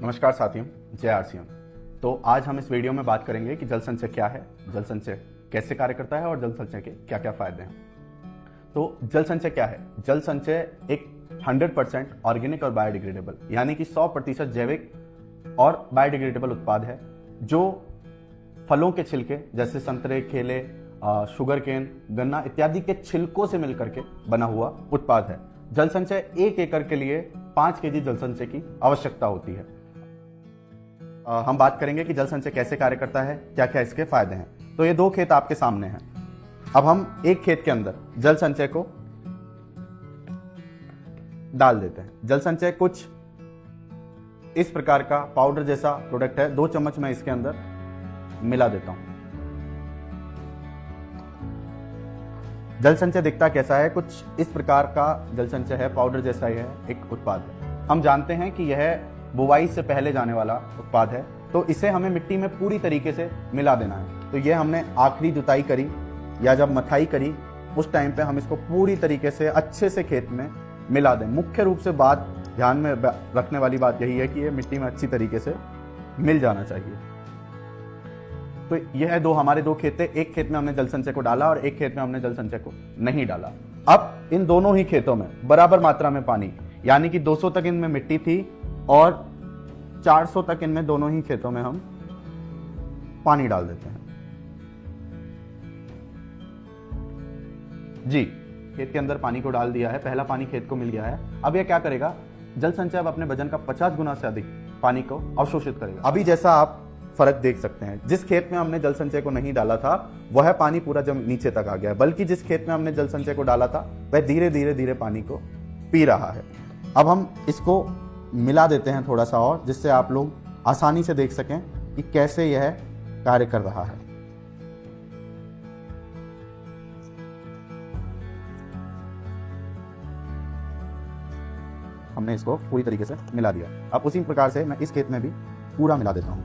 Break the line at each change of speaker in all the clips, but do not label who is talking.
नमस्कार साथियों, जय आरसीएम। तो आज हम इस वीडियो में बात करेंगे कि जल संचय क्या है, जल संचय कैसे कार्य करता है और जल संचय के क्या क्या फायदे हैं। तो जल संचय क्या है? जल संचय एक 100% ऑर्गेनिक और बायोडिग्रेडेबल यानी कि 100% जैविक और बायोडिग्रेडेबल उत्पाद है जो फलों के छिलके जैसे संतरे, केले, शुगर केन, गन्ना इत्यादि के छिलकों से मिलकर के बना हुआ उत्पाद है। जल संचय 1 एकड़ के लिए 5 केजी जल संचय की आवश्यकता होती है। हम बात करेंगे कि जल संचय कैसे कार्य करता है, क्या क्या इसके फायदे हैं। तो ये 2 खेत आपके सामने हैं। अब हम एक खेत के अंदर जल संचय को डाल देते हैं। जल संचय कुछ इस प्रकार का पाउडर जैसा प्रोडक्ट है। 2 चम्मच मैं इसके अंदर मिला देता हूं। जल संचय दिखता कैसा है? कुछ इस प्रकार का जल संचय है, पाउडर जैसा ही है, एक उत्पाद है। हम जानते हैं कि यह बुवाई से पहले जाने वाला उत्पाद है, तो इसे हमें मिट्टी में पूरी तरीके से मिला देना है। तो यह हमने आखिरी जुताई करी या जब मथाई करी उस टाइम पे हम इसको पूरी तरीके से अच्छे से खेत में मिला दें। मुख्य रूप से बात ध्यान में रखने वाली बात यही है कि ये मिट्टी में अच्छी तरीके से मिल जाना चाहिए। तो यह हमारे 2 खेत थे। एक खेत में हमने जल संचय को डाला और एक खेत में हमने जल संचय को नहीं डाला। अब इन दोनों ही खेतों में बराबर मात्रा में पानी, यानी कि 200 तक इनमें मिट्टी थी और 400 तक इनमें, दोनों ही खेतों में हम पानी डाल देते हैं। जी, खेत के अंदर पानी को डाल दिया है, पहला पानी खेत को मिल गया है। अब यह क्या करेगा? जल संचय अब अपने वजन का 50 गुना से अधिक पानी को अवशोषित करेगा। अभी जैसा आप फर्क देख सकते हैं, जिस खेत में हमने जल संचय को नहीं डाला था वह पानी पूरा जब नीचे तक आ गया, बल्कि जिस खेत में हमने जल संचय को डाला था वह धीरे धीरे धीरे पानी को पी रहा है। अब हम इसको मिला देते हैं थोड़ा सा और, जिससे आप लोग आसानी से देख सकें कि कैसे यह कार्य कर रहा है। हमने इसको पूरी तरीके से मिला दिया। अब उसी प्रकार से मैं इस खेत में भी पूरा मिला देता हूं।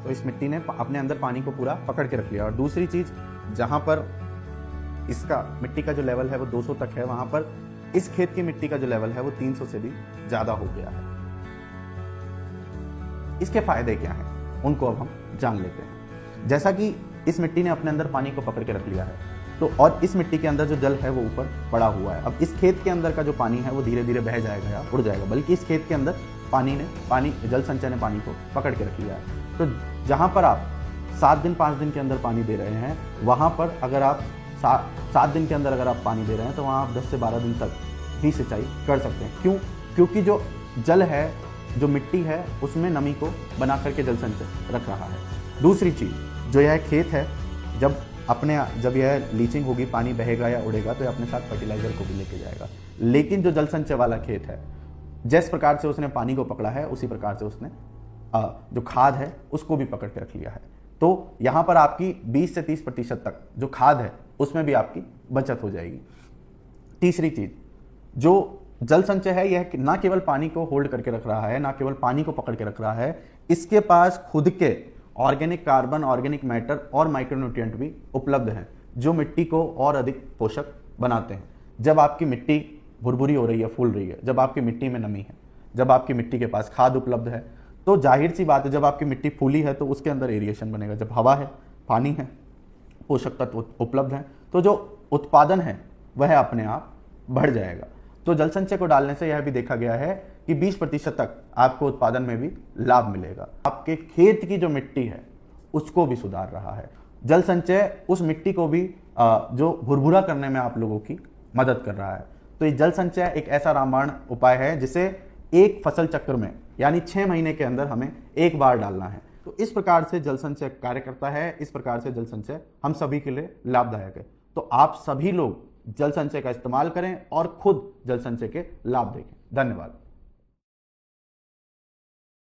तो इस मिट्टी ने अपने अंदर पानी को पूरा पकड़ के रख लिया। और दूसरी चीज, जहां पर इसका मिट्टी का जो लेवल है वो 200 तक है, वहां पर इस खेत की मिट्टी का जो लेवल है वो 300 से भी ज्यादा हो गया है। इसके फायदे क्या हैं उनको अब हम जान लेते हैं। जैसा कि इस मिट्टी ने अपने अंदर पानी को पकड़ के रख लिया है, तो और इस मिट्टी के अंदर जो जल है वो ऊपर पड़ा हुआ है। अब इस खेत के अंदर का जो पानी है वो धीरे धीरे बह जाएगा या उड़ जाएगा, बल्कि इस खेत के अंदर जल संचय ने पानी को पकड़ के रख लिया है। तो जहां पर आप 7 दिन 5 दिन के अंदर पानी दे रहे हैं, वहां पर अगर आप 7 दिन के अंदर अगर आप पानी दे रहे हैं तो वहां आप 10 से 12 दिन तक भी सिंचाई कर सकते हैं। क्यों? क्योंकि जो जल है, जो मिट्टी है, उसमें नमी को बना करके जल संचय रख रहा है। दूसरी चीज, जो यह खेत है, जब यह लीचिंग होगी, पानी बहेगा या उड़ेगा तो यह अपने साथ फर्टिलाइजर को भी लेके जाएगा। लेकिन जो जल संचय वाला खेत है, जिस प्रकार से उसने पानी को पकड़ा है उसी प्रकार से उसने जो खाद है उसको भी पकड़ के रख लिया है। तो यहां पर आपकी 20 से 30% तक जो खाद है उसमें भी आपकी बचत हो जाएगी। तीसरी चीज, जो जल संचय है, यह ना केवल पानी को होल्ड करके रख रहा है, ना केवल पानी को पकड़ के रख रहा है, इसके पास खुद के ऑर्गेनिक कार्बन, ऑर्गेनिक मैटर और माइक्रोन्यूट्रिएंट भी उपलब्ध हैं, जो मिट्टी को और अधिक पोषक बनाते हैं। जब आपकी मिट्टी भुरभुरी हो रही है, फूल रही है, जब आपकी मिट्टी में नमी है, जब आपकी मिट्टी के पास खाद उपलब्ध है, तो जाहिर सी बात है जब आपकी मिट्टी फूली है तो उसके अंदर एरिएशन बनेगा। जब हवा है, पानी है, पोषक तत्व उपलब्ध हैं, तो जो उत्पादन है वह अपने आप बढ़ जाएगा। तो जल संचय को डालने से यह भी देखा गया है कि 20% तक आपको उत्पादन में भी लाभ मिलेगा। आपके खेत की जो मिट्टी है उसको भी सुधार रहा है। जल संचय उस मिट्टी को भी जो भुरभुरा करने में आप लोगों की मदद कर रहा है। तो ये जल संचय एक ऐसा रामबाण उपाय है जिसे एक फसल चक्र में, यानी 6 महीने के अंदर हमें एक बार डालना है। तो इस प्रकार से जल संचय कार्य करता है। इस प्रकार से जल संचय हम सभी के लिए लाभदायक है। तो आप सभी लोग जल संचय का इस्तेमाल करें और खुद जल संचय के लाभ देखें। धन्यवाद।